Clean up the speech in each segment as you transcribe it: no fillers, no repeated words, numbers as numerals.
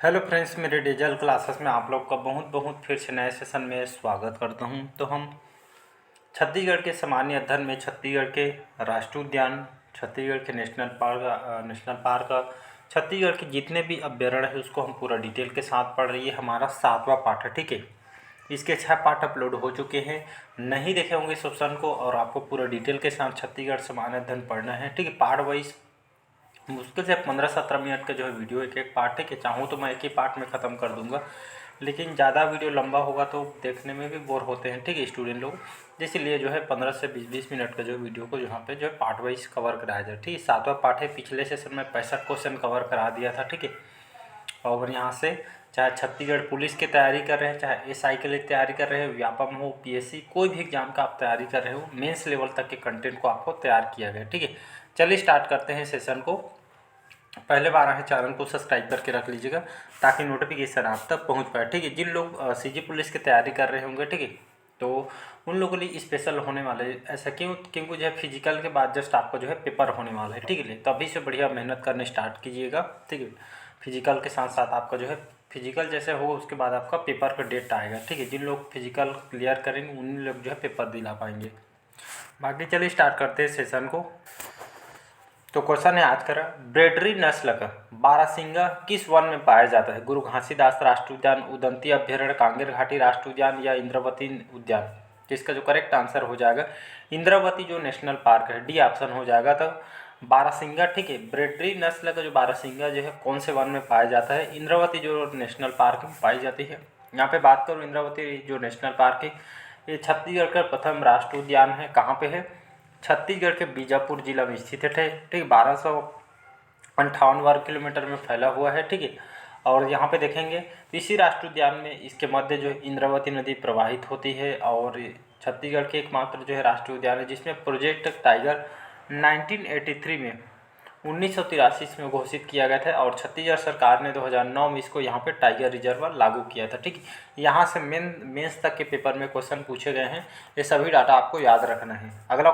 Hello friends, मेरे digital classes में आप लोग का बहुत बहुत फिर से नए सेशन में स्वागत करता हूं। तो हम छत्तीसगढ़ के सामान्य अध्ययन में छत्तीसगढ़ के राष्ट्रीय उद्यान, छत्तीसगढ़ के नेशनल पार्क, छत्तीसगढ़ के जितने भी अभ्यारण्य है उसको हम पूरा डिटेल के साथ पढ़ रही है। हमारा 7वां पाठ है, ठीक है। इसके 6 पाठ अपलोड हो चुके हैं। नहीं देखे होंगे इस ऑप्शन को और आपको पूरा डिटेल के साथ छत्तीसगढ़ सामान्य अध्ययन पढ़ना है, ठीक है। पार्ट वाइज मुश्किल से 15-17 मिनट का जो है वीडियो एक एक पार्ट है कि चाहूँ तो मैं एक ही पार्ट में ख़त्म कर दूंगा, लेकिन ज़्यादा वीडियो लंबा होगा तो देखने में भी बोर होते हैं, ठीक है, स्टूडेंट लोग। इसीलिए जो है 15 से 20 मिनट का जो वीडियो को यहाँ पे जो है पार्ट वाइज कवर कराया जाए, ठीक है। 7वां पार्ट है। पिछले सेशन में 65 क्वेश्चन कवर करा दिया था, ठीक है। और यहाँ से चाहे छत्तीसगढ़ पुलिस की तैयारी कर रहे हैं, चाहे एसआई के लिए तैयारी कर रहे हैं, व्यापम हो, पीएससी, कोई भी एग्जाम का आप तैयारी कर रहे हो, मेंस लेवल तक के कंटेंट को आपको तैयार किया गया, ठीक है। चलिए स्टार्ट करते हैं सेशन को। पहले बार आए चैनल को सब्सक्राइब करके रख लीजिएगा ताकि नोटिफिकेशन आप तक पहुंच पाए, ठीक है। जिन लोग सीजी पुलिस की तैयारी कर रहे होंगे, ठीक है, तो उन लोगों के लिए स्पेशल होने वाले, ऐसा क्योंकि जो है फिजिकल के बाद जस्ट आपको जो है पेपर होने वाला है, ठीक है। तो अभी से बढ़िया मेहनत करने स्टार्ट कीजिएगा, ठीक है। फिजिकल के साथ साथ आपका जो है फिजिकल जैसे हो उसके बाद आपका पेपर का डेट आएगा, ठीक है। जिन लोग फिजिकल क्लियर करेंगे उन लोग जो है पेपर दिला पाएंगे। बाकी चलिए स्टार्ट करते हैं सेशन को। तो क्वेश्चन है आज का, ब्रेडरी नस्ल का बारहसिंगा किस वन में पाया जाता है? गुरु घासीदास राष्ट्रीय उद्यान, उदंती अभ्यारण्य, कांगेर घाटी राष्ट्रीय उद्यान या इंद्रावती उद्यान? तो इसका जो करेक्ट आंसर हो जाएगा इंद्रावती जो नेशनल पार्क है, डी ऑप्शन हो जाएगा। तो बारहसिंगा, ठीक है, ब्रेडरी नस्ल का जो बारहसिंगा जो है कौन से वन में पाया जाता है? इंद्रावती जो नेशनल पार्क में पाई जाती है। यहाँ पे बात करूँ इंद्रावती जो नेशनल पार्क है, ये छत्तीसगढ़ का प्रथम राष्ट्रीय उद्यान है। कहाँ पे है? छत्तीसगढ़ के बीजापुर जिला में स्थित है, ठीक। 1258 वर्ग किलोमीटर में फैला हुआ है, ठीक है। और यहाँ पे देखेंगे तो इसी राष्ट्रीय उद्यान में इसके मध्य जो है इंद्रावती नदी प्रवाहित होती है। और छत्तीसगढ़ के एकमात्र जो है राष्ट्रीय उद्यान है जिसमें प्रोजेक्ट टाइगर 1983 में 1983 में घोषित किया गया था और छत्तीसगढ़ सरकार ने 2009 में इसको यहाँ पे टाइगर रिजर्व लागू किया था, ठीक है। यहाँ से मेंस तक के पेपर में क्वेश्चन पूछे गए हैं, ये सभी डाटा आपको याद रखना है। अगला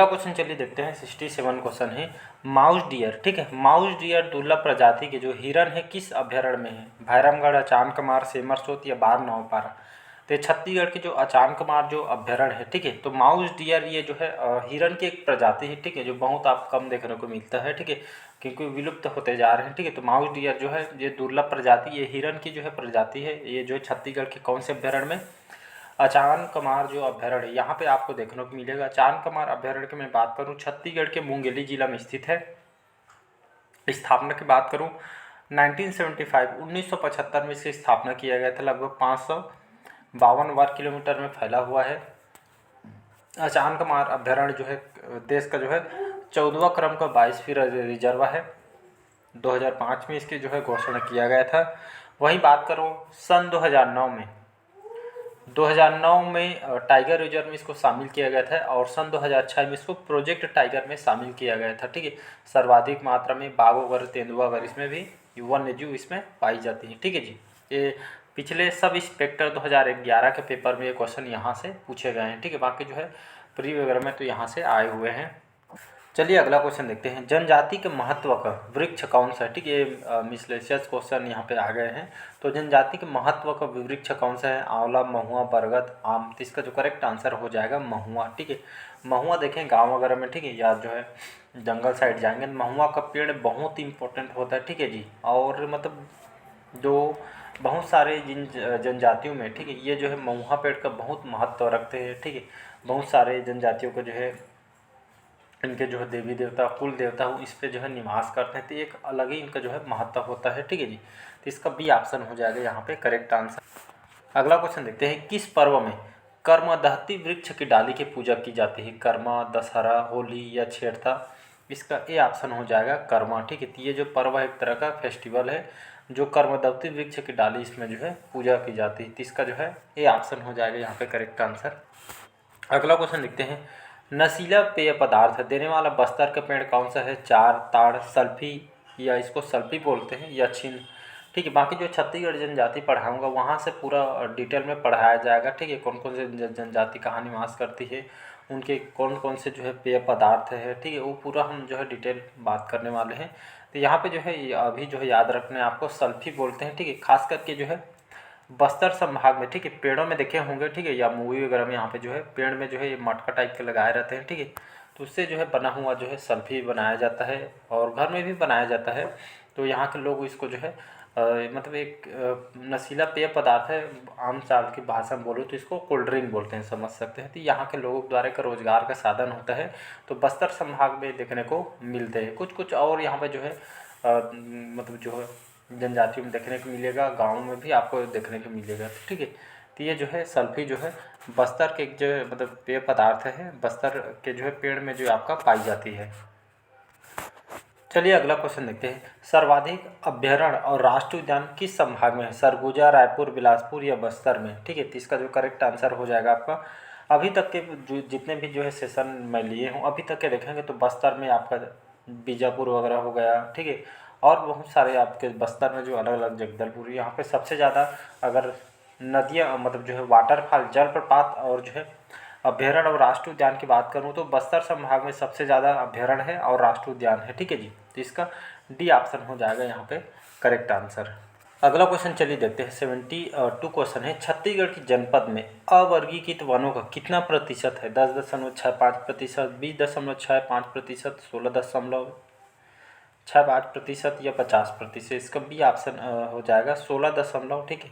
क्वेश्चन चलिए देखते हैं। 67 क्वेश्चन है, माउस डियर, ठीक है। माउस डियर दुर्लभ प्रजाति के जो हिरन है किस अभ्यारण्य में है? भैरमगढ़, अचानकमार, सेमरसोत या बार नौपारा? तो छत्तीसगढ़ के जो अचानकमार जो अभ्यारण्य है, ठीक है। तो माउस डियर ये जो है हिरन की एक प्रजाति है, ठीक है, जो बहुत आप कम देखने को मिलता है, ठीक है, क्योंकि विलुप्त होते जा रहे हैं, ठीक है। तो माउस डियर जो है ये दुर्लभ प्रजाति, ये हिरन की जो है प्रजाति है। ये जो है छत्तीसगढ़ के कौन से अभ्यारण्य में? अचानकमार जो अभ्यारण्य है यहाँ पे आपको देखने को मिलेगा। अचानकमार अभ्यारण्य की मैं बात करूँ छत्तीसगढ़ के मुंगेली जिला में स्थित है। स्थापना की बात करूँ 1975 में इसकी स्थापना किया गया था। लगभग 552 वर्ग किलोमीटर में फैला हुआ है। अचानकमार अभ्यारण्य जो है देश का जो है 14वां क्रम का 22वीं रिजर्व है। 2005 में इसकी जो है घोषणा किया गया था। वहीं बात करूँ सन 2009 में टाइगर रिजर्व में इसको शामिल किया गया था और सन 2006 में इसको प्रोजेक्ट टाइगर में शामिल किया गया था, ठीक है। सर्वाधिक मात्रा में बाघ वगैरह, तेंदुआ वगैरह इसमें भी वन्य जीव इसमें पाई जाती है, ठीक है जी। ये पिछले सब इंस्पेक्टर 2011 के पेपर में ये क्वेश्चन यहाँ से पूछे गए हैं, ठीक है। बाकी जो है प्री वगैरह में तो यहाँ से आए हुए हैं। चलिए अगला क्वेश्चन देखते हैं। जनजाति के महत्व का वृक्ष कौन सा है? ठीक है, ये मिसलेशियस क्वेश्चन यहाँ पे आ गए हैं। तो जनजाति के महत्व का वृक्ष कौन सा है? आंवला, महुआ, बरगद, आम? तो इसका जो करेक्ट आंसर हो जाएगा महुआ, ठीक है। महुआ देखें गाँव वगैरह में, ठीक है, या जो है जंगल साइड जाएंगे महुआ का पेड़ बहुत इंपॉर्टेंट होता है, ठीक है जी। और मतलब जो बहुत सारे जिन जनजातियों में, ठीक है, ये जो है महुआ पेड़ का बहुत महत्व रखते हैं, ठीक है। बहुत सारे जनजातियों को जो है इनके जो है देवी देवता, कुल देवता हो इस पे जो है निवास करते हैं, तो एक अलग ही इनका जो है महत्व होता है, ठीक है जी। तो इसका बी ऑप्शन हो जाएगा यहाँ पे करेक्ट आंसर। अगला क्वेश्चन देखते हैं। किस पर्व में कर्मदहती वृक्ष की डाली की पूजा की जाती है? कर्मा, दशहरा, होली या छेड़ता? इसका ए ऑप्शन हो जाएगा कर्मा, ठीक है। तो ये जो पर्व है एक तरह का फेस्टिवल है जो कर्मदहती वृक्ष की डाली इसमें जो है पूजा की जाती है। तो इसका जो है ए ऑप्शन हो जाएगा यहाँ पे करेक्ट आंसर। अगला क्वेश्चन देखते हैं। नशीला पेय पदार्थ देने वाला बस्तर का पेड़ कौन सा है? चार, ताड़, सल्फी या इसको सल्फी बोलते हैं, या छीन? ठीक है, बाकी जो छत्तीसगढ़ जनजाति पढ़ाऊंगा वहाँ से पूरा डिटेल में पढ़ाया जाएगा, ठीक है। कौन कौन से जनजाति कहाँ निवास करती है, उनके कौन कौन से जो है पेय पदार्थ है, ठीक है, वो पूरा हम जो है डिटेल बात करने वाले हैं। तो यहाँ पे जो है अभी जो है याद रखना है आपको, सल्फी बोलते हैं, ठीक है। खास करके जो है बस्तर संभाग में, ठीक है, पेड़ों में देखे होंगे, ठीक है, या मूवी वगैरह में यहाँ पे जो है पेड़ में जो है ये मटका टाइप के लगाए रहते हैं, ठीक है। तो उससे जो है बना हुआ जो है सल्फी बनाया जाता है और घर में भी बनाया जाता है। तो यहाँ के लोग इसको जो है मतलब एक नशीला पेय पदार्थ है, आम चाल की भाषा में बोलूँ तो इसको कोल्ड ड्रिंक बोलते हैं, समझ सकते हैं। तो यहाँ के लोगों द्वारा एक रोजगार का साधन होता है। तो बस्तर संभाग में देखने को मिलते हैं कुछ कुछ, और यहाँ पे जो है मतलब जो है जनजातियों में देखने को मिलेगा, गाँव में भी आपको देखने को मिलेगा, ठीक है। तो ये जो है सल्फी जो है बस्तर के जो है मतलब पेय पदार्थ है, बस्तर के जो है पेड़ में जो आपका पाई जाती है। चलिए अगला क्वेश्चन देखते हैं। सर्वाधिक अभ्यारण्य और राष्ट्रीय उद्यान किस संभाग में है? सरगुजा, रायपुर, बिलासपुर या बस्तर में, ठीक है। तो इसका जो करेक्ट आंसर हो जाएगा आपका, अभी तक के जो जितने भी जो है सेशन मैं लिए हूँ अभी तक के देखेंगे तो बस्तर में आपका बीजापुर वगैरह हो गया, ठीक है। और बहुत सारे आपके बस्तर में जो अलग अलग जगदलपुर, यहाँ पे सबसे ज़्यादा अगर नदियाँ मतलब जो है वाटरफॉल जलप्रपात और जो है अभ्यारण्य और राष्ट्रीय उद्यान की बात करूँ तो बस्तर संभाग में सबसे ज़्यादा अभ्यारण्य है और राष्ट्रीय उद्यान है, ठीक है जी। तो इसका डी ऑप्शन हो जाएगा यहाँ पे करेक्ट आंसर। अगला क्वेश्चन चलिए देखते हैं। 72 क्वेश्चन है। छत्तीसगढ़ की जनपद में अवर्गीकृत वनों का कितना प्रतिशत है? 10.65%, 20.65%, 16.65% या 50%? इसका बी ऑप्शन हो जाएगा 16 ठीक है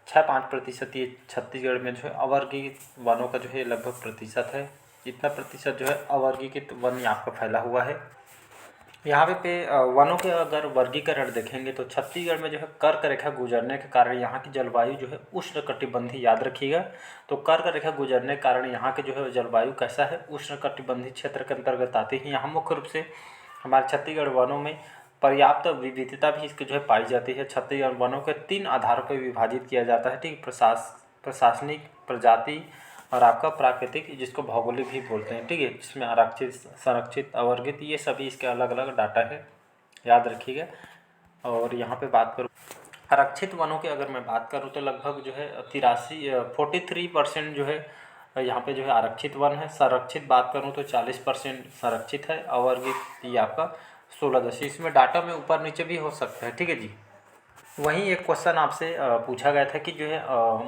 65%। ये छत्तीसगढ़ में जो है अवर्गीकृत वनों का जो है लगभग प्रतिशत है। इतना प्रतिशत जो है अवर्गीकृत वन यहाँ पर फैला हुआ है। यहाँ पे वनों के अगर वर्गीकरण देखेंगे तो छत्तीसगढ़ में जो है कर्क रेखा गुजरने के कारण यहाँ की जलवायु जो है उष्णकटिबंधीय, याद रखिएगा। तो कर्क रेखा गुजरने के कारण यहाँ के जो है जलवायु कैसा है, उष्णकटिबंधीय क्षेत्र के अंतर्गत आती है। यहाँ मुख्य रूप से हमारे छत्तीसगढ़ वनों में पर्याप्त विविधता भी इसकी जो है पाई जाती है। छत्तीसगढ़ वनों के 3 आधारों पर विभाजित किया जाता है, ठीक। प्रशासनिक, प्रजाति और आपका प्राकृतिक, जिसको भौगोलिक भी बोलते हैं, ठीक है। जिसमें आरक्षित, संरक्षित, अवर्गीत, ये सभी इसके अलग अलग डाटा है, याद रखिएगा। और यहाँ पे बात करूँ आरक्षित वनों की, अगर मैं बात करूँ तो लगभग जो है 43% जो है यहाँ पे जो है आरक्षित वन है। संरक्षित बात करूँ तो 40% संरक्षित है। अवर्गीत ये आपका 16, इसमें डाटा में ऊपर नीचे भी हो सकता है, ठीक है जी। वहीं एक क्वेश्चन आपसे पूछा गया था कि जो है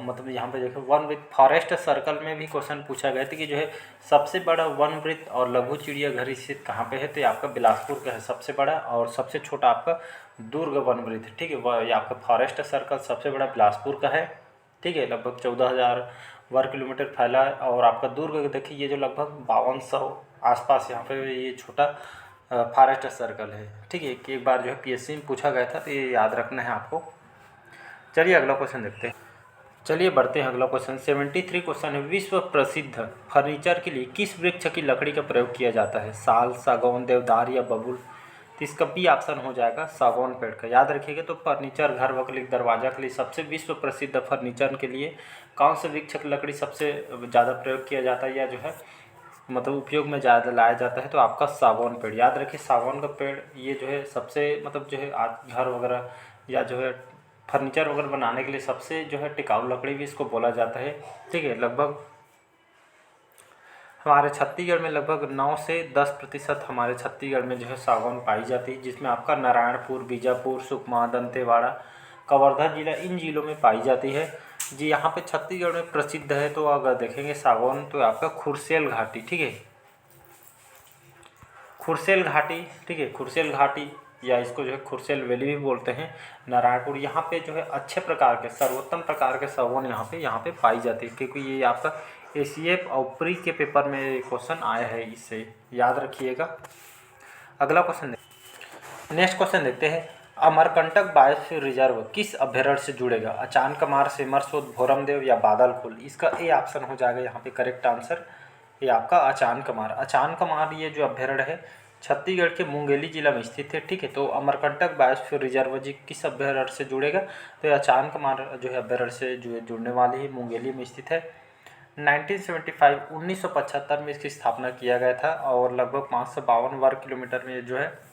मतलब यहाँ पे देखो वन विद फॉरेस्ट सर्कल में भी क्वेश्चन पूछा गया था कि जो है सबसे बड़ा वन वृत्त और लघु चिड़ियाघर स्थित कहाँ पे है? तो ये आपका बिलासपुर का है सबसे बड़ा, और सबसे छोटा आपका दुर्ग वन वृत्त, ठीक है। वह ये आपका फॉरेस्ट सर्कल सबसे बड़ा बिलासपुर का है, ठीक है। लगभग 14,000 वर्ग किलोमीटर फैला है। और आपका दुर्ग देखिए ये जो लगभग 5200 आसपास यहाँ पे ये छोटा फॉरेस्ट सर्कल है, ठीक है। कि एक बार जो है पीएससी में पूछा गया था, तो ये याद रखना है आपको। चलिए अगला क्वेश्चन देखते हैं। चलिए बढ़ते हैं अगला क्वेश्चन। 73 क्वेश्चन है। विश्व प्रसिद्ध फर्नीचर के लिए किस वृक्ष की लकड़ी का प्रयोग किया जाता है? साल, सागौन, देवदार या बबूल? तो इसका बी ऑप्शन हो जाएगा सागौन पेड़ का, याद रखिएगा। तो फर्नीचर, घर वकली, दरवाजा के लिए सबसे विश्व प्रसिद्ध फर्नीचर के लिए कौन से वृक्ष की लकड़ी सबसे ज़्यादा प्रयोग किया जाता है या जो है मतलब उपयोग में ज़्यादा लाया जाता है? तो आपका सागौन पेड़, याद रखिए। सागौन का पेड़ ये जो है सबसे मतलब जो है घर वगैरह या जो है फर्नीचर वगैरह बनाने के लिए सबसे जो है टिकाऊ लकड़ी भी इसको बोला जाता है, ठीक है। लगभग हमारे छत्तीसगढ़ में लगभग 9 से 10% हमारे छत्तीसगढ़ में जो है सागौन पाई जाती है, जिसमें आपका नारायणपुर, बीजापुर, सुकमा, दंतेवाड़ा, कवर्धा जिला, इन जिलों में पाई जाती है जी। यहाँ पे छत्तीसगढ़ में प्रसिद्ध है तो अगर देखेंगे सागौन तो आपका खुरसेल घाटी, ठीक है। खुरसेल घाटी, ठीक है, खुरसेल घाटी या इसको जो है खुरसेल वैली भी बोलते हैं। नारायणपुर, यहाँ पे जो है अच्छे प्रकार के, सर्वोत्तम प्रकार के सागौन यहाँ पे पाई जाती है, क्योंकि ये आपका एसीएफ और प्री के पेपर में क्वेश्चन आया है, इससे याद रखिएगा। अगला क्वेश्चन नेक्स्ट क्वेश्चन देखते हैं। अमरकंटक बायोस्फीयर रिजर्व किस अभ्यारण्य से जुड़ेगा? अचानकमार, सेमरसोद, भोरमदेव या बादलखोल? इसका ए ऑप्शन हो जाएगा यहाँ पे करेक्ट आंसर, ये आपका अचानकमार। अचानकमार ये जो अभ्यारण्य है छत्तीसगढ़ के मुंगेली जिला में स्थित है, ठीक है। तो अमरकंटक बायोस्फीयर रिजर्व जी किस अभ्यारण्य से जुड़ेगा? तो अचानकमार जो है अभ्यारण्य से जुड़ने वाली है, मुंगेली में स्थित है। 1975 में इसकी स्थापना किया गया था और लगभग 552 वर्ग किलोमीटर में जो है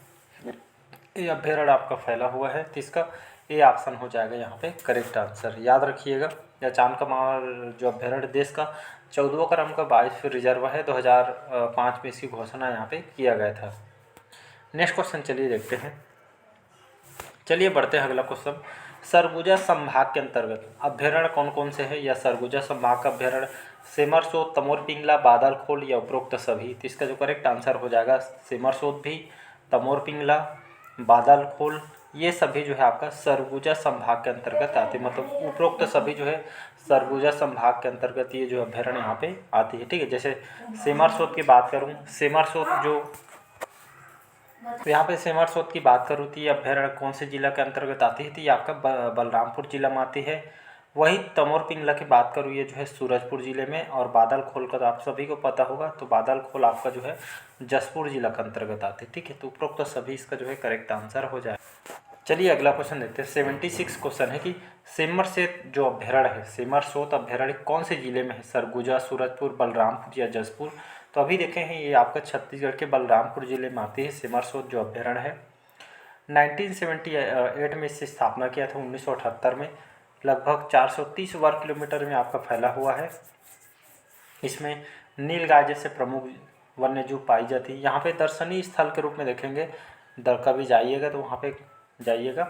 ये अभ्यारण्य आपका फैला हुआ है। तो इसका ए ऑप्शन हो जाएगा यहाँ पे करेक्ट आंसर, याद रखिएगा। अचानकमार जो अभ्यारण्य देश का 14वां क्रम का बायोस्फीयर रिजर्व है। 2005 में इसकी घोषणा यहाँ पे किया गया था। नेक्स्ट क्वेश्चन चलिए देखते हैं। चलिए बढ़ते हैं अगला क्वेश्चन। सरगुजा संभाग के अंतर्गत अभ्यारण्य कौन कौन से हैं, या सरगुजा संभाग का अभ्यारण्य सेमरसोत, तमोर पिंगला, बादलखोल या उपरोक्त सभी। तो इसका जो करेक्ट आंसर हो जाएगा सेमरसोत भी, तमोर पिंगला, बादलखोल, ये सभी जो है आपका सरगुजा संभाग के अंतर्गत आते हैं। मतलब उपरोक्त सभी जो है सरगुजा संभाग के अंतर्गत ये जो अभ्यारण्य यहाँ पे आती है। ठीक है, जैसे सेमरसोत की बात करूँ, सेमरसोत जो तो यहाँ पे सेमरसोत की बात करूँ तो ये अभ्यारण्य कौन से जिला के अंतर्गत आती है, तो ये आपका बलरामपुर जिला में आती है। वही तमोर पिंगला की बात करूँ, ये जो है सूरजपुर जिले में, और बादलखोल का तो आप सभी को पता होगा, तो बादलखोल आपका जो है जसपुर जिला के अंतर्गत आते हैं। ठीक है, तो उपरोक्त तो सभी इसका जो है करेक्ट आंसर हो जाए। चलिए अगला क्वेश्चन देखते हैं। 76 क्वेश्चन है कि सेमरसेत जो अभ्यारण्य है, सेमरसोत अभ्यारण्य कौन से जिले में है, सरगुजा, सूरजपुर, बलरामपुर या जसपुर। तो अभी देखे हैं ये आपका छत्तीसगढ़ के बलरामपुर जिले में आती है सेमरसोत जो अभ्यारण्य है। 1978 में इसकी स्थापना किया था, 1978 में। लगभग 430 वर्ग किलोमीटर में आपका फैला हुआ है। इसमें नीलगाय जैसे प्रमुख वन्यजीव पाई जाती है। यहाँ पे दर्शनीय स्थल के रूप में देखेंगे, कभी जाइएगा तो वहाँ पे जाइएगा।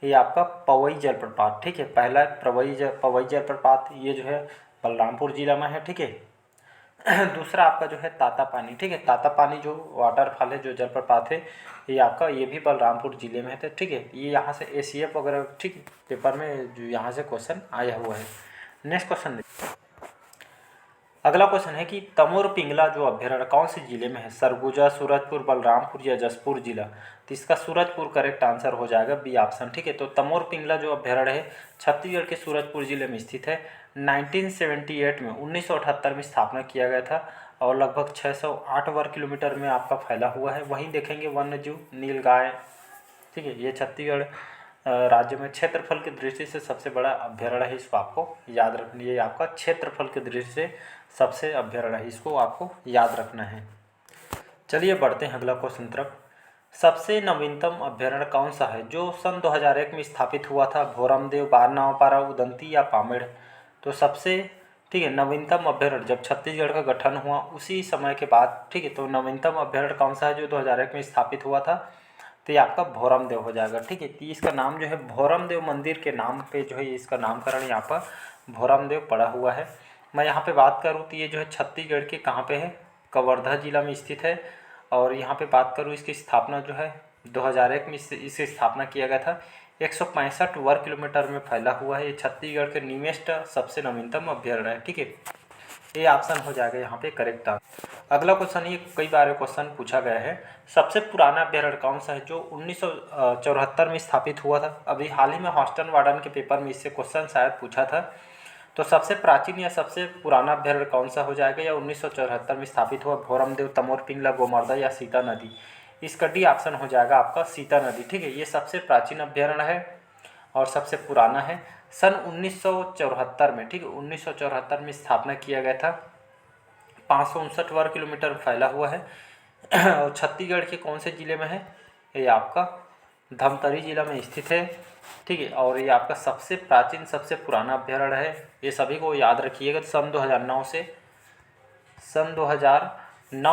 ये आपका पवई जलप्रपात, ठीक है, पहला पवई जलप्रपात ये जो है बलरामपुर जिला में है। ठीक है, दूसरा आपका जो है तातापानी, ठीक है, तातापानी जो वाटरफॉल है, जो जलप्रपात है, ये आपका ये भी बलरामपुर जिले में है। ठीक है, ये यहाँ से एसीएफ वगैरह ठीक पेपर में जो यहाँ से क्वेश्चन आया हुआ है। नेक्स्ट क्वेश्चन, अगला क्वेश्चन है कि तमोर पिंगला जो अभ्यारण्य कौन से जिले में है, सरगुजा, सूरजपुर, बलरामपुर या जसपुर जिला। तो इसका सूरजपुर करेक्ट आंसर हो जाएगा, बी ऑप्शन। ठीक है, तो तमोर पिंगला जो अभ्यारण्य है छत्तीसगढ़ के सूरजपुर जिले में स्थित है। 1978 में 1978 में स्थापना किया गया था, और लगभग 608 वर्ग किलोमीटर में आपका फैला हुआ है। वहीं देखेंगे वन्यजीव नीलगाय, ठीक है, ये छत्तीसगढ़ राज्य में क्षेत्रफल की दृष्टि से सबसे बड़ा अभ्यारण्य है, इसको आपको याद रखना। ये आपका क्षेत्रफल की दृष्टि से सबसे अभ्यारण्य है, इसको आपको याद रखना है। चलिए बढ़ते हैं अगला क्वेश्चन तरफ। सबसे नवीनतम अभ्यारण्य कौन सा है जो सन 2001 में स्थापित हुआ था, भोरमदेव, बारनावपारा, उदंती या पामेड़। तो सबसे ठीक है नवीनतम अभ्यारण्य जब छत्तीसगढ़ का गठन हुआ उसी समय के बाद, ठीक है, तो नवीनतम अभ्यारण्य कौन सा है जो 2001 में स्थापित हुआ था, तो ये आपका भोरमदेव हो जाएगा। ठीक है, तो इसका नाम जो है भोरमदेव मंदिर के नाम पे जो है इसका नामकरण यहाँ पर भोरमदेव पड़ा हुआ है। मैं यहाँ पे बात करूँ तो ये जो है छत्तीसगढ़ के कहाँ पे है, कवर्धा जिला में स्थित है। और यहाँ पे बात करूँ इसकी स्थापना जो है 2001 में इसकी स्थापना किया गया था। 165 वर्ग किलोमीटर में फैला हुआ है। ये छत्तीसगढ़ के निमेस्ट सबसे नवीनतम अभ्यारण्य है। ठीक है, ये ऑप्शन हो जाएगा यहाँ पे करेक्ट आंसर। अगला क्वेश्चन, ये कई बार क्वेश्चन पूछा गया है, सबसे पुराना अभ्यारण्य कौन सा है जो 1974 में स्थापित हुआ था। अभी हाल ही में हॉस्टन वार्डन के पेपर में इससे क्वेश्चन शायद पूछा था। तो सबसे प्राचीन या सबसे पुराना अभ्यारण्य कौन सा हो जाएगा, या 1974 में स्थापित हुआ भोरमदेव, तमोर पिंगला, गोमर्दा या सीता नदी। इसका डी ऑप्शन हो जाएगा आपका सीता नदी। ठीक है, ये सबसे प्राचीन अभ्यारण्य है और सबसे पुराना है। सन 1974 में, ठीक है, 1974 में स्थापना किया गया था। 559 वर्ग किलोमीटर फैला हुआ है। और छत्तीसगढ़ के कौन से ज़िले में है, ये आपका धमतरी जिला में स्थित है। ठीक है, और ये आपका सबसे प्राचीन सबसे पुराना अभ्यारण्य है। ये सभी को याद रखिएगा। सन 2009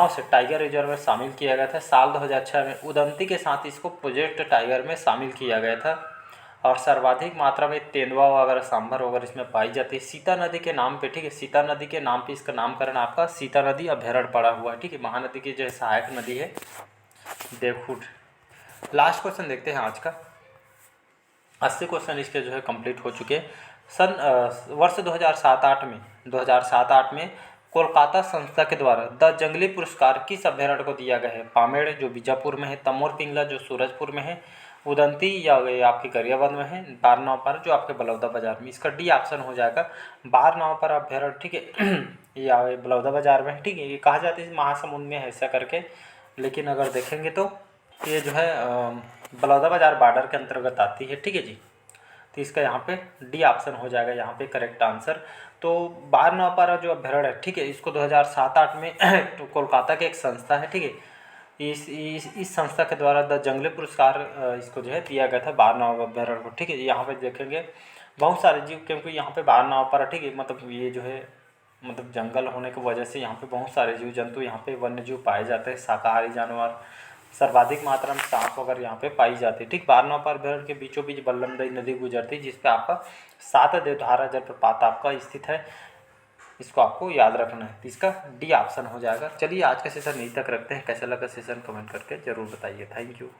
से टाइगर रिजर्व में शामिल किया गया था। साल 2006 में उदंती के साथ इसको प्रोजेक्ट टाइगर में शामिल किया गया था। और सर्वाधिक मात्रा में तेंदुआ वगैरह, सांभर वगैरह इसमें पाई जाती है सीता नदी के नाम पे। ठीक है, सीता नदी के नाम पे इसका नामकरण आपका सीता नदी अभ्यारण्य पड़ा हुआ है। ठीक है, महानदी की जो सहायक नदी है देवखुट। लास्ट क्वेश्चन देखते हैं आज का। 80 क्वेश्चन इसके जो है कंप्लीट हो चुके हैं। वर्ष 2007-8 में कोलकाता संस्था के द्वारा द जंगली पुरस्कार किस अभ्यारण्य को दिया गया है। पामेड़ जो बीजापुर में है, तमोर पिंगला जो सूरजपुर में है, उदंती या आपके गरियाबंद में है, बारनावपारा जो आपके बलौदा बाजार में। इसका डी ऑप्शन हो जाएगा बारनावपारा अभ्यारण्य। ठीक है, ये बलौदा बाजार में है। ठीक है, ये कहा जाता है महासमुंद में है ऐसा करके, लेकिन अगर देखेंगे तो ये जो है बलौदा बाजार बॉर्डर के अंतर्गत आती है। ठीक है जी, तो इसका यहाँ पे डी ऑप्शन हो जाएगा यहाँ पे करेक्ट आंसर। तो बारनावपारा जो अभ्यारण्य है, ठीक है, इसको 2007-8 में तो कोलकाता की एक संस्था है, ठीक है, इस संस्था के द्वारा द जंगली पुरस्कार इसको जो है दिया गया था बारनाव अभ्यारण्य को। ठीक है, यहाँ पे देखेंगे बहुत सारे जीव, क्योंकि यहाँ पे बारनावपारा, ठीक है, मतलब ये जो है मतलब जंगल होने की वजह से यहाँ पे बहुत सारे जीव जंतु यहाँ पे वन्य जीव पाए जाते हैं, शाकाहारी जानवर, सर्वाधिक मात्रा में सांप वगैरह यहाँ पे पाई जाती है। ठीक, बारनौपार के बीचों बीच बल्लमदई नदी गुजरती है, जिसपे आपका सातदेवधारा जलप्रपात आपका स्थित है। इसको आपको याद रखना है, तो इसका डी ऑप्शन हो जाएगा। चलिए आज का सेशन यहीं तक रखते हैं। कैसा लगा सेशन कमेंट करके ज़रूर बताइए। Thank you.